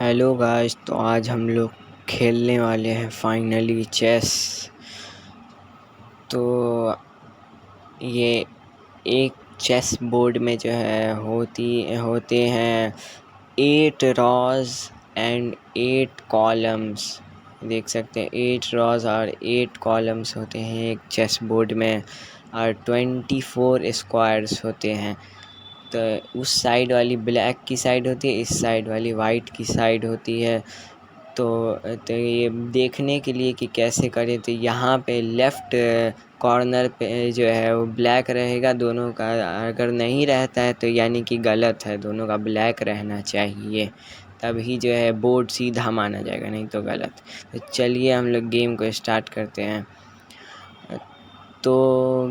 Hello guys, तो आज हम लोग खेलने वाले हैं फाइनली चेस। तो ये एक चेस बोर्ड में जो है होते हैं 8 रॉज एंड 8 कॉलम्स। देख सकते हैं 8 रॉज और 8 कॉलम्स होते हैं एक चेस बोर्ड में, और 24 स्क्वायर्स होते हैं। तो उस साइड वाली ब्लैक की साइड होती है, इस साइड वाली वाइट की साइड होती है। तो ये देखने के लिए कि कैसे करें, तो यहाँ पे लेफ़्ट कॉर्नर पे जो है वो ब्लैक रहेगा दोनों का। अगर नहीं रहता है तो यानी कि गलत है, दोनों का ब्लैक रहना चाहिए, तभी जो है बोर्ड सीधा माना जाएगा, नहीं तो गलत। तो चलिए हम लोग गेम को स्टार्ट करते हैं। तो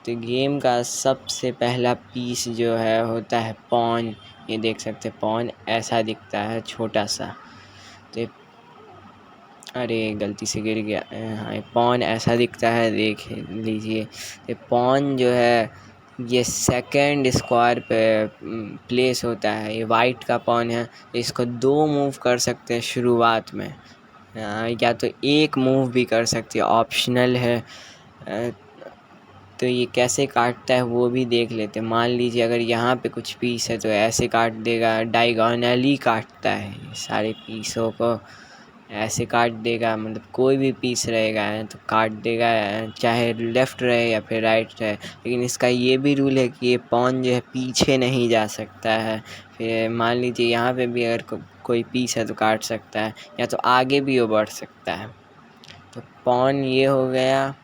गेम का सबसे पहला पीस जो है होता है पॉन। ये देख सकते हैं पॉन ऐसा दिखता है छोटा सा। तो अरे गलती से गिर गया। हाँ, पॉन ऐसा दिखता है, देख लीजिए। ये पॉन जो है ये सेकंड स्क्वायर पे प्लेस होता है। ये वाइट का पॉन है, इसको 2 मूव कर सकते हैं शुरुआत में, या तो एक मूव भी कर सकते हैं, ऑप्शनल है। तो ये कैसे काटता है वो भी देख लेते हैं। मान लीजिए अगर यहाँ पे कुछ पीस है तो ऐसे काट देगा, डायगोनली काटता है सारे पीसों को, ऐसे काट देगा। मतलब कोई भी पीस रहेगा तो काट देगा, चाहे लेफ़्ट रहे या फिर राइट रहे। लेकिन इसका ये भी रूल है कि ये पॉन जो है पीछे नहीं जा सकता है। फिर मान लीजिए यहाँ पे भी अगर कोई पीस है तो काट सकता है, या तो आगे भी वो बढ़ सकता है। तो पॉन ये हो गया।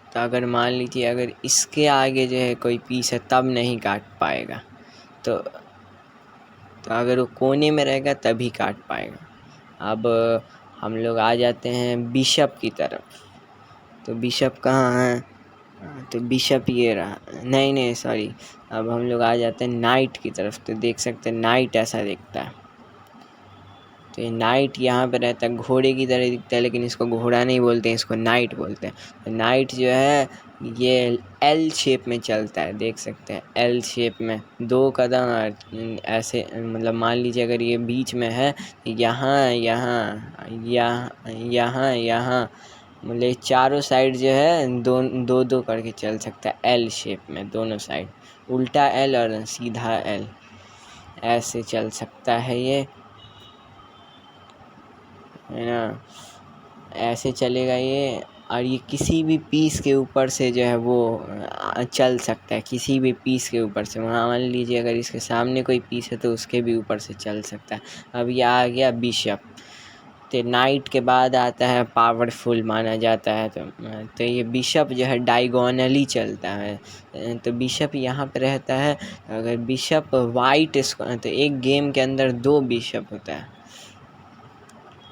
तो अगर मान लीजिए अगर इसके आगे जो है कोई पीस है तब नहीं काट पाएगा। तो अगर वो कोने में रहेगा तभी काट पाएगा। अब हम लोग आ जाते हैं बिशप की तरफ। तो बिशप कहाँ है? तो बिशप ये रहा। नहीं सॉरी, अब हम लोग आ जाते हैं नाइट की तरफ। तो देख सकते हैं नाइट ऐसा दिखता है। तो ये नाइट यहाँ पे रहता है, घोड़े की तरह दिखता है, लेकिन इसको घोड़ा नहीं बोलते हैं, इसको नाइट बोलते हैं। तो नाइट जो है ये एल शेप में चलता है, देख सकते हैं एल शेप में 2 कदम ऐसे। मतलब मान लीजिए अगर ये बीच में है, यहाँ यहाँ यहाँ यहाँ यहाँ, मतलब चारों साइड जो है दो दो दो करके चल सकता है एल शेप में, दोनों साइड उल्टा एल और सीधा एल, ऐसे चल सकता है ये, है ना। ऐसे चलेगा ये। और ये किसी भी पीस के ऊपर से जो है वो चल सकता है, किसी भी पीस के ऊपर से। वहाँ मान लीजिए अगर इसके सामने कोई पीस है तो उसके भी ऊपर से चल सकता है। अब ये आ गया बिशप। तो नाइट के बाद आता है पावरफुल माना जाता है। तो ये बिशप जो है डायगोनली चलता है। तो बिशप यहाँ पे रहता है। अगर बिशप वाइट, तो एक गेम के अंदर 2 बिशप होता है,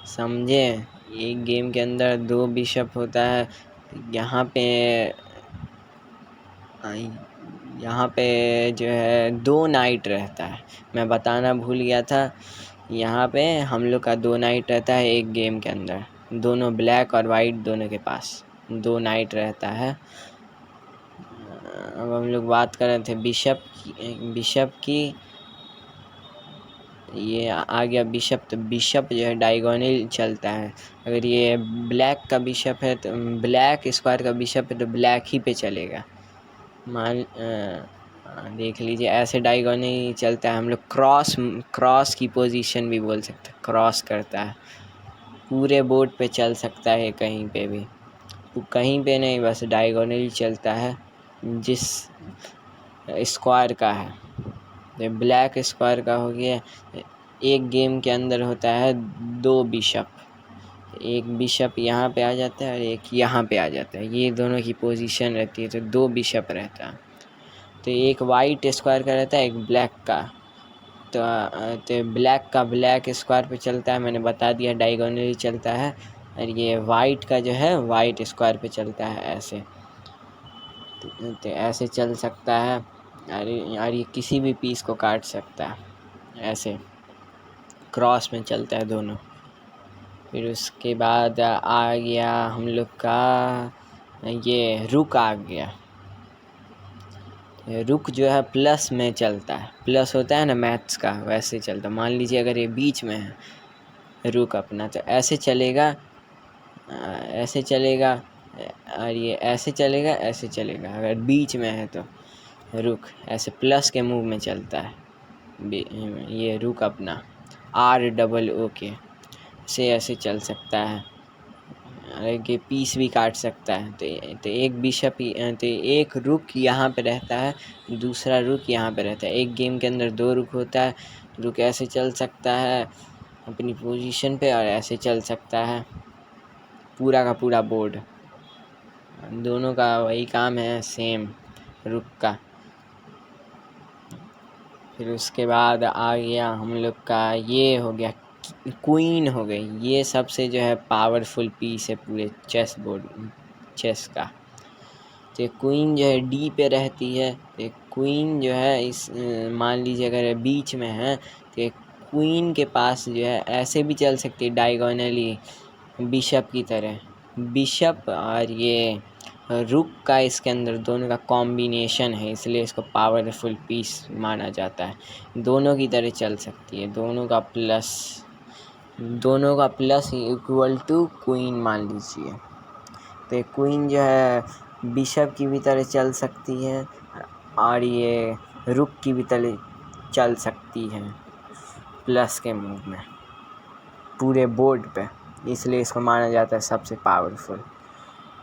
समझे। एक गेम के अंदर 2 बिशप होता है। यहाँ पे यहाँ पे जो है 2 नाइट रहता है, मैं बताना भूल गया था। यहाँ पे हम लोग का 2 नाइट रहता है एक गेम के अंदर, दोनों ब्लैक और वाइट दोनों के पास 2 नाइट रहता है। अब हम लोग बात कर रहे थे बिशप की। ये आ गया बिशप। तो बिशप जो है डायगोनल चलता है। अगर ये ब्लैक का बिशप है तो ब्लैक स्क्वायर का बिशप है तो ब्लैक ही पे चलेगा। देख लीजिए ऐसे डायगोनल चलता है। हम लोग क्रॉस की पोजीशन भी बोल सकते हैं, क्रॉस करता है, पूरे बोर्ड पे चल सकता है, कहीं पे भी, कहीं पे नहीं, बस डायगोनल चलता है जिस स्क्वायर का है। तो ब्लैक स्क्वायर का हो गया। एक गेम के अंदर होता है 2 बिशप, एक बिशप यहाँ पे आ जाता है और एक यहाँ पे आ जाता है, ये दोनों की पोजीशन रहती है। तो 2 बिशप रहता है। तो एक वाइट स्क्वायर का रहता है, एक ब्लैक का। तो ब्लैक का ब्लैक स्क्वायर पे चलता है, मैंने बता दिया डायगोनली चलता है। और ये वाइट का जो है वाइट स्क्वायर पे चलता है ऐसे। तो ऐसे चल सकता है। और ये किसी भी पीस को काट सकता है, ऐसे क्रॉस में चलता है दोनों। फिर उसके बाद आ गया हम लोग का ये रुक आ गया। रुक जो है प्लस में चलता है, प्लस होता है ना मैथ्स का, वैसे चलता है। मान लीजिए अगर ये बीच में है रुक अपना, तो ऐसे चलेगा, ऐसे चलेगा, और ये ऐसे चलेगा, ऐसे चलेगा। अगर बीच में है तो रुक ऐसे प्लस के मूव में चलता है। ये रुक अपना ROO के से ऐसे चल सकता है। ये पीस भी काट सकता है। तो एक बिशप तो एक रुक यहाँ पे रहता है, दूसरा रुक यहाँ पे रहता है। एक गेम के अंदर 2 रुक होता है। रुक ऐसे चल सकता है अपनी पोजीशन पे, और ऐसे चल सकता है पूरा का पूरा बोर्ड। दोनों का वही काम है, सेम रुक का। फिर उसके बाद आ गया हम लोग का, ये हो गया क्वीन हो गई। ये सबसे जो है पावरफुल पीस है पूरे चेस का। तो क्वीन जो है D पे रहती है। तो क्वीन जो है इस मान लीजिए अगर बीच में है तो क्वीन के पास जो है ऐसे भी चल सकती है डायगोनली, बिशप की तरह। बिशप और ये रुक का इसके अंदर दोनों का कॉम्बिनेशन है, इसलिए इसको पावरफुल पीस माना जाता है। दोनों की तरह चल सकती है, दोनों का प्लस इक्वल टू क्वीन मान लीजिए। तो क्वीन जो है बिशप की भी तरह चल सकती है, और ये रुक की भी तरह चल सकती है प्लस के मूव में पूरे बोर्ड पे, इसलिए इसको माना जाता है सबसे पावरफुल।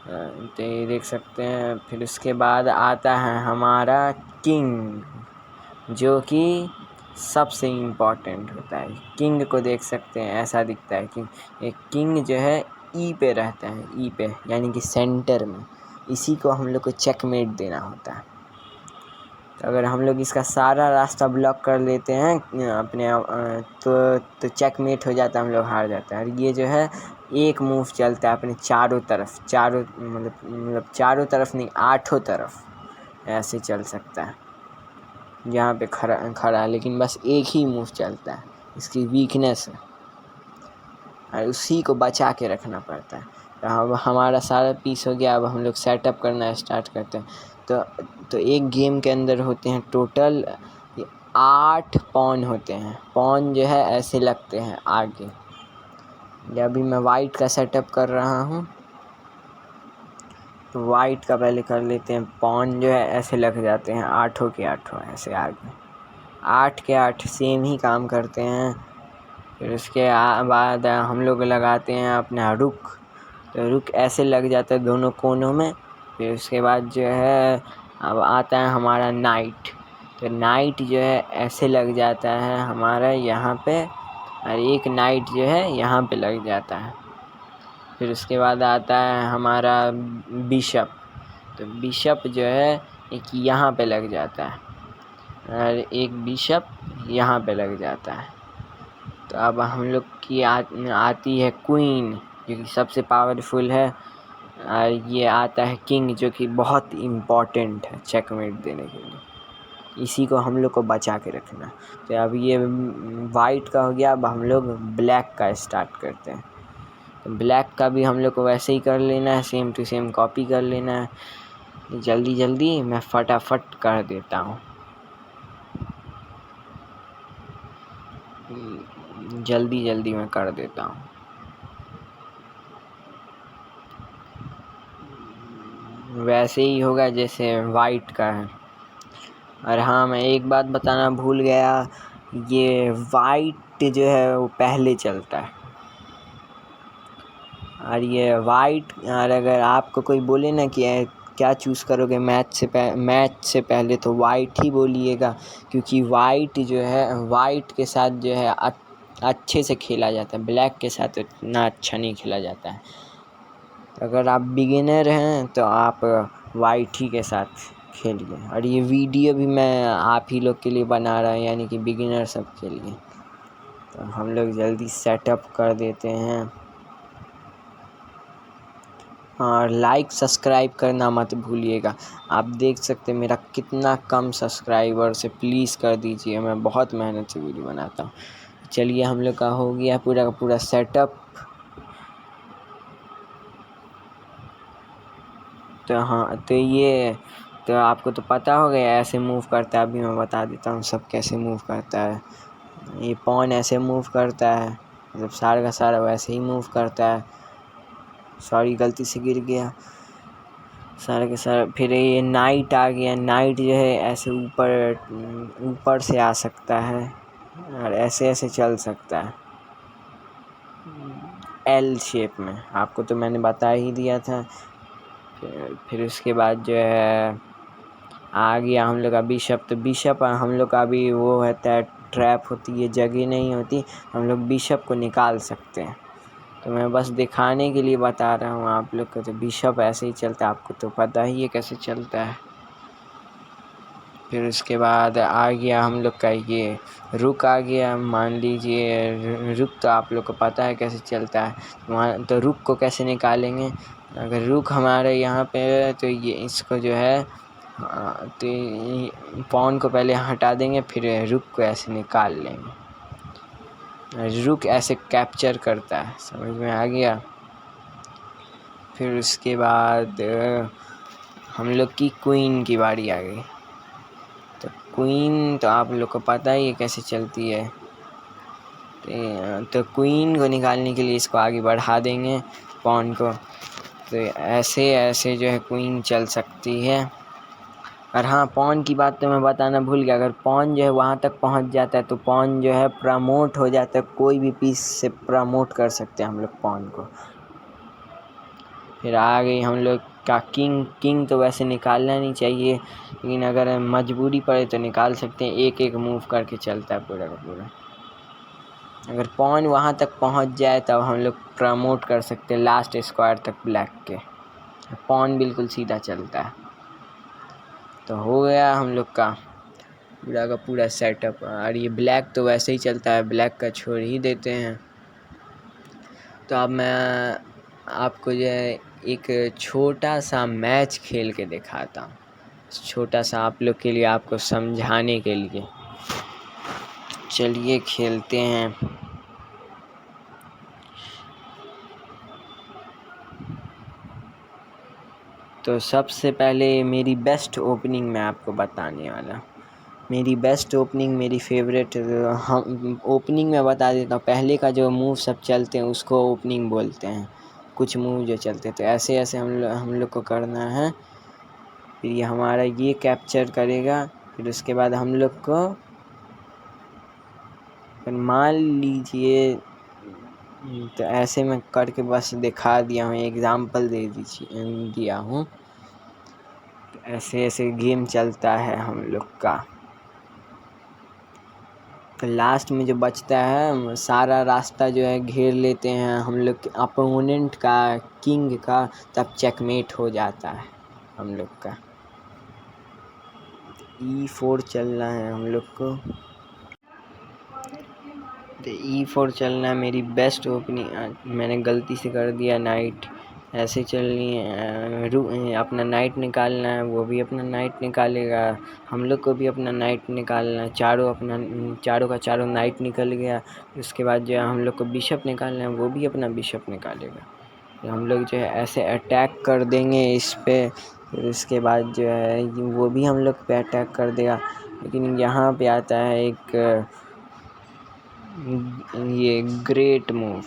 तो ये देख सकते हैं। फिर उसके बाद आता है हमारा किंग, जो कि सबसे इम्पॉर्टेंट होता है। किंग को देख सकते हैं, ऐसा दिखता है कि एक किंग जो है E पे रहता है, E पे यानी कि सेंटर में। इसी को हम लोग को चेकमेट देना होता है। तो अगर हम लोग इसका सारा रास्ता ब्लॉक कर लेते हैं अपने तो चेकमेट हो जाता है, हम लोग हार जाते हैं। और ये जो है एक मूव चलता है अपने चारों तरफ, मतलब चारों तरफ नहीं, 8 तरफ ऐसे चल सकता है जहाँ पे खड़ा है, लेकिन बस एक ही मूव चलता है। इसकी वीकनेस है और उसी को बचा के रखना पड़ता है। अब हमारा सारा पीस हो गया। अब हम लोग सेटअप करना स्टार्ट करते हैं। तो एक गेम के अंदर होते हैं टोटल 8 पॉन होते हैं। पॉन जो है ऐसे लगते हैं आगे। अभी मैं वाइट का सेटअप कर रहा हूँ, तो वाइट का पहले कर लेते हैं। पॉन जो है ऐसे लग जाते हैं 8 के 8 ऐसे आगे, 8 के 8 सेम ही काम करते हैं। फिर उसके बाद हम लोग लगाते हैं अपना रुक। तो रुक ऐसे लग जाता है दोनों कोनों में। फिर उसके बाद जो है अब आता है हमारा नाइट। तो नाइट जो है ऐसे लग जाता है हमारा यहाँ पे, और एक नाइट जो है यहाँ पे लग जाता है। फिर उसके बाद आता है हमारा बिशप। तो बिशप जो है एक यहाँ पे लग जाता है, और एक बिशप यहाँ पे लग जाता है। तो अब हम लोग की आती है क्वीन, जो कि सबसे पावरफुल है। और ये आता है किंग, जो कि बहुत इम्पॉर्टेंट है चेकमेट देने के लिए। इसी को हम लोग को बचा के रखना। तो अब ये वाइट का हो गया। अब हम लोग ब्लैक का स्टार्ट करते हैं। तो ब्लैक का भी हम लोग को वैसे ही कर लेना है, सेम टू सेम कॉपी कर लेना है। जल्दी मैं फटाफट कर देता हूँ, जल्दी मैं कर देता हूँ। वैसे ही होगा जैसे वाइट का है। और हाँ, मैं एक बात बताना भूल गया, ये वाइट जो है वो पहले चलता है। और ये वाइट, और अगर आपको कोई बोले ना कि क्या चूज़ करोगे मैच से पहले, तो वाइट ही बोलिएगा। क्योंकि वाइट जो है, वाइट के साथ जो है अच्छे से खेला जाता है, ब्लैक के साथ इतना अच्छा नहीं खेला जाता है। अगर आप बिगिनर हैं तो आप वाइट ही के साथ खेलिए। और ये वीडियो भी मैं आप ही लोग के लिए बना रहा हूँ, यानी कि बिगिनर सब के लिए। तो हम लोग जल्दी सेटअप कर देते हैं। और लाइक सब्सक्राइब करना मत भूलिएगा। आप देख सकते हैं मेरा कितना कम सब्सक्राइबर्स है, प्लीज़ कर दीजिए। मैं बहुत मेहनत से वीडियो बनाता हूँ। चलिए, हम लोग का हो गया पूरा का पूरा सेटअप। तो हाँ, तो ये तो आपको तो पता हो गया ऐसे मूव करता है। अभी मैं बता देता हूँ सब कैसे मूव करता है। ये पॉन ऐसे मूव करता है, मतलब सारा का सारा वैसे ही मूव करता है। सॉरी गलती से गिर गया सारा का सारा। फिर ये नाइट आ गया। नाइट जो है ऐसे ऊपर से आ सकता है और ऐसे ऐसे चल सकता है एल शेप में। आपको तो मैंने बता ही दिया था। फिर उसके बाद जो है आ गया हम लोग का बिशप। तो बिशप हम लोग का अभी वो होता है, ट्रैप होती है, जगह नहीं होती, हम लोग बिशप को निकाल सकते हैं। तो मैं बस दिखाने के लिए बता रहा हूँ आप लोग को। तो बिशप ऐसे ही चलता है, आपको तो पता ही है कैसे चलता है। फिर उसके बाद आ गया हम लोग का ये रुक आ गया। मान लीजिए रुक तो आप लोग को पता है कैसे चलता है। वहाँ तो रुक को कैसे निकालेंगे, अगर रुक हमारे यहाँ पे है तो ये इसको जो है तो पॉन को पहले हटा देंगे, फिर रुक को ऐसे निकाल लेंगे। रुक ऐसे कैप्चर करता है, समझ में आ गया। फिर उसके बाद हम लोग की क्वीन की बारी आ गई। तो क्वीन तो आप लोग को पता ही है कैसे चलती है। तो क्वीन को निकालने के लिए इसको आगे बढ़ा देंगे पॉन को। तो ऐसे ऐसे जो है क्वीन चल सकती है। और हाँ, पॉन की बात तो मैं बताना भूल गया। अगर पॉन जो है वहाँ तक पहुँच जाता है तो पॉन जो है प्रमोट हो जाता है। कोई भी पीस से प्रमोट कर सकते हैं हम लोग पॉन को। फिर आ गई हम लोग का किंग। किंग तो वैसे निकालना नहीं चाहिए, लेकिन अगर मजबूरी पड़े तो निकाल सकते हैं। एक एक मूव करके चलता है पूरा का पूरा। अगर पॉन वहाँ तक पहुँच जाए तब हम लोग प्रमोट कर सकते हैं लास्ट स्क्वायर तक ब्लैक के। पॉन बिल्कुल सीधा चलता है। तो हो गया हम लोग का पूरा सेटअप। और ये ब्लैक तो वैसे ही चलता है, ब्लैक का छोड़ ही देते हैं। तो अब मैं आपको जो है एक छोटा सा मैच खेल के दिखाता हूँ, छोटा सा आप लोग के लिए, आपको समझाने के लिए। चलिए खेलते हैं। तो सबसे पहले मेरी बेस्ट ओपनिंग मैं आपको बताने वाला। मेरी बेस्ट ओपनिंग, मेरी फेवरेट हम ओपनिंग में बता देता हूँ। पहले का जो मूव सब चलते हैं उसको ओपनिंग बोलते हैं। कुछ मूव जो चलते हैं तो ऐसे ऐसे हम लोग को करना है। फिर ये हमारा ये कैप्चर करेगा। फिर उसके बाद हम लोग को मान लीजिए, तो ऐसे मैं करके बस दिखा दिया हूँ, एग्जाम्पल दिया हूँ। ऐसे ऐसे गेम चलता है हम लोग का। तो लास्ट में जो बचता है सारा रास्ता जो है घेर लेते हैं हम लोग अपोनेंट का, किंग का, तब चेकमेट हो जाता है हम लोग का। E4 चलना है हम लोग को। तो E4 चलना है मेरी बेस्ट ओपनिंग। मैंने गलती से कर दिया नाइट। ऐसे चलनी है, अपना नाइट निकालना है, वो भी अपना नाइट निकालेगा, हम लोग को भी अपना नाइट निकालना है। चारों का चारों नाइट निकल गया। उसके बाद जो है हम लोग को बिशप निकालना है, वो भी अपना बिशप निकालेगा। तो हम लोग जो है ऐसे अटैक कर देंगे इस पे। फिर उसके बाद जो है वो भी हम लोग पे अटैक कर देगा। लेकिन यहाँ पे आता है एक ये ग्रेट मूव,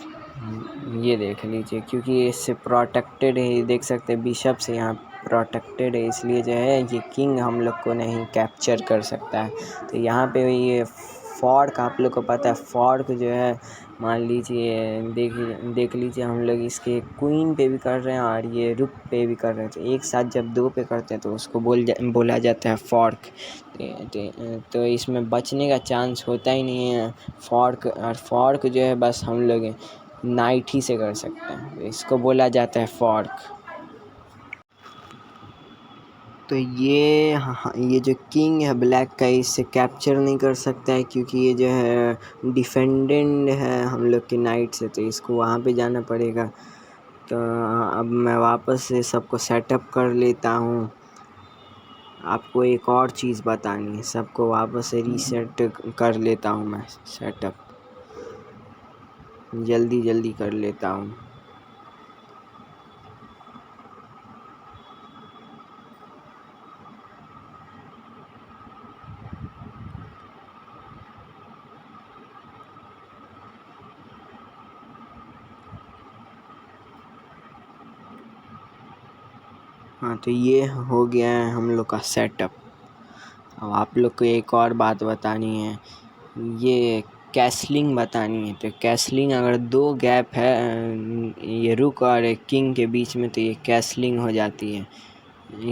ये देख लीजिए, क्योंकि इससे प्रोटेक्टेड है। देख सकते हैं बिशप से यहाँ प्रोटेक्टेड है, इसलिए जो है ये किंग हम लोग को नहीं कैप्चर कर सकता है। तो यहाँ पे ये फॉर्क, आप लोग को पता है फॉर्क जो है, मान लीजिए देख लीजिए हम लोग इसके क्वीन पे भी कर रहे हैं और ये रुक पे भी कर रहे हैं। तो एक साथ जब दो पे करते हैं तो उसको बोला जाता है फॉर्क। तो इसमें बचने का चांस होता ही नहीं है फॉर्क। और फॉर्क जो है बस हम लोग नाइट ही से कर सकते हैं, तो इसको बोला जाता है फॉर्क। तो ये जो किंग है ब्लैक का, इससे कैप्चर नहीं कर सकता है, क्योंकि ये जो है डिफेंडेंट है हम लोग की नाइट से। तो इसको वहाँ पे जाना पड़ेगा। तो अब मैं वापस से सबको सेटअप कर लेता हूँ। आपको एक और चीज़ बतानी है, सबको वापस से रीसेट कर लेता हूँ मैं। सेटअप जल्दी कर लेता हूँ। हाँ, तो ये हो गया है हम लोग का सेटअप। अब आप लोग को एक और बात बतानी है, ये कैसलिंग बतानी है। तो कैसलिंग अगर 2 गैप है ये रुक और एक किंग के बीच में, तो ये कैसलिंग हो जाती है।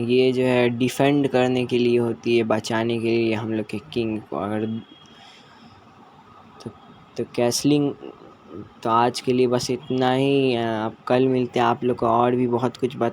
ये जो है डिफेंड करने के लिए होती है, बचाने के लिए हम लोग के किंग को। अगर तो कैसलिंग, तो आज के लिए बस इतना ही। अब कल मिलते हैं, आप लोग को और भी बहुत कुछ बता